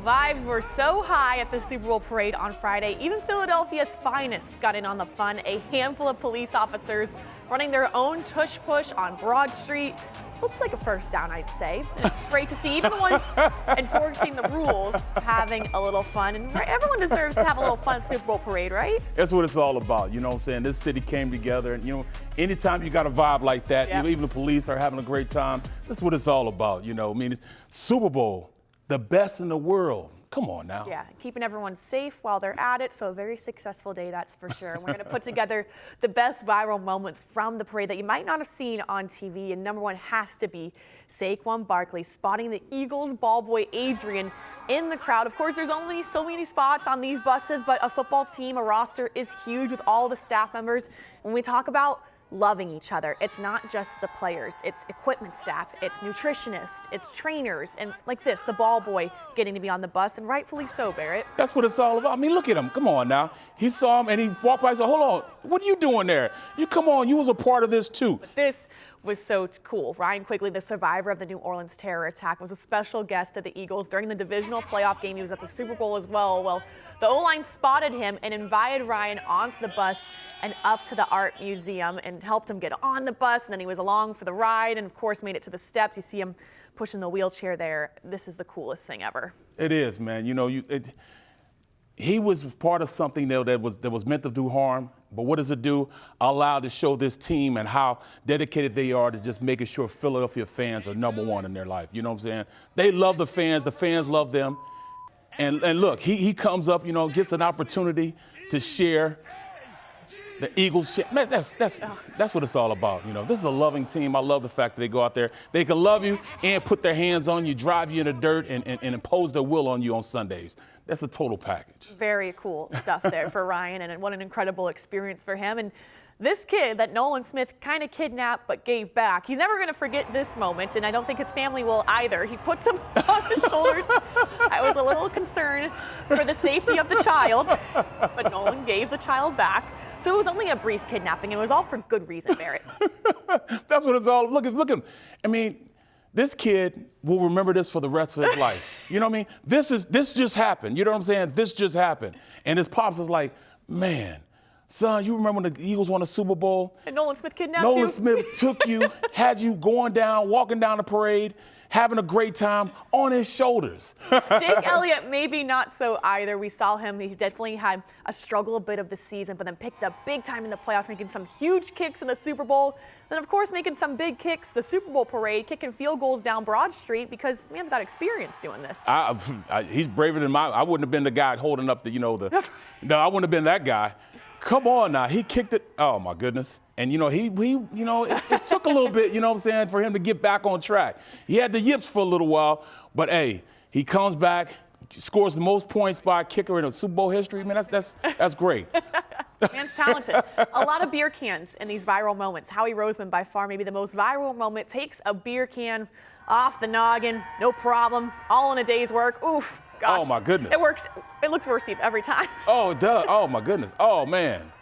Vibes were so high at the Super Bowl parade on Friday, even Philadelphia's finest got in on the fun. A handful of police officers running their own tush-push on Broad Street. Looks like a first down, I'd say. And it's great to see even the ones enforcing the rules having a little fun. And everyone deserves to have a little fun Super Bowl parade, right? That's what it's all about. You know what I'm saying? This city came together. And, anytime you got a vibe like that, even the police are having a great time. That's what it's all about. It's Super Bowl, the best in the world. Come on now. Yeah, keeping everyone safe while they're at it. So a very successful day, that's for sure. And we're going to put together the best viral moments from the parade that you might not have seen on TV. And number one has to be Saquon Barkley spotting the Eagles ball boy Adrian in the crowd. Of course, there's only so many spots on these buses, but a football team, a roster is huge with all the staff members. When we talk about loving each other, it's not just the players, it's equipment staff, it's nutritionists, it's trainers, and like this, the ball boy getting to be on the bus, and rightfully so, Barrett. That's what it's all about. I mean, look at him. Come on now. He saw him and he walked by and said, hold on, what are you doing there? You come on, you was a part of this too. But this was so cool. Ryan Quigley, the survivor of the New Orleans terror attack, was a special guest at the Eagles during the divisional playoff game. He was at the Super Bowl as well. Well, the O-line spotted him and invited Ryan onto the bus and up to the art museum and helped him get on the bus. And then he was along for the ride and, of course, made it to the steps. You see him pushing the wheelchair there. This is the coolest thing ever. It is, man. He was part of something that was meant to do harm. But what does it do? Allowed to show this team and how dedicated they are to just making sure Philadelphia fans are number one in their life. You know what I'm saying? They love the fans love them. And look, he comes up, gets an opportunity to share the Eagles share. Man, that's what it's all about. This is a loving team. I love the fact that they go out there. They can love you and put their hands on you, drive you in the dirt, and impose their will on you on Sundays. That's a total package. Very cool stuff there for Ryan, and what an incredible experience for him. And this kid that Nolan Smith kind of kidnapped but gave back, he's never going to forget this moment, and I don't think his family will either. He puts him on his shoulders. I was a little concerned for the safety of the child, but Nolan gave the child back. So it was only a brief kidnapping. It was all for good reason, Barrett. That's what it's all. Look at him. I mean, this kid will remember this for the rest of his life. You know what I mean? This just happened. You know what I'm saying? This just happened. And his pops is like, man, son, you remember when the Eagles won the Super Bowl? And Nolan Smith kidnapped you? Nolan Smith took you, had you going down, walking down the parade, having a great time on his shoulders. Jake Elliott, maybe not so either. We saw him. He definitely had a struggle a bit of the season, but then picked up big time in the playoffs, making some huge kicks in the Super Bowl. Then, of course, making some big kicks, the Super Bowl parade, kicking field goals down Broad Street because man's got experience doing this. He's braver than I wouldn't have been the guy holding up no, I wouldn't have been that guy. Come on now, he kicked it. Oh my goodness. And it took a little bit, for him to get back on track. He had the yips for a little while, but hey, he comes back, scores the most points by a kicker in Super Bowl history. Man, that's great. Man's talented. A lot of beer cans in these viral moments. Howie Roseman, by far maybe the most viral moment, takes a beer can off the noggin, no problem, all in a day's work. Oof. Gosh, oh my goodness. It works. It looks worse every time. Oh, it does. Oh my goodness. Oh man.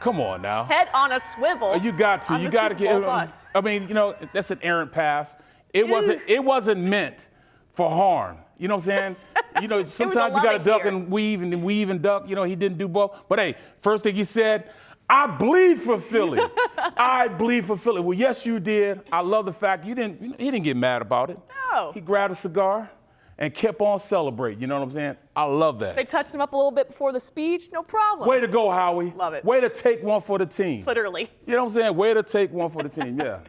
Come on now. Head on a swivel. You got to. You got to get. Bus. I mean, that's an errant pass. It wasn't meant for harm. You know what I'm saying? Sometimes you got to duck and weave and duck. He didn't do both. But hey, first thing he said, I bleed for Philly. I bleed for Philly. Well, yes, you did. I love the fact he didn't get mad about it. No. He grabbed a cigar and kept on celebrating. You know what I'm saying? I love that. They touched him up a little bit before the speech. No problem. Way to go, Howie. Love it. Way to take one for the team. Literally. You know what I'm saying? Way to take one for the team, yeah.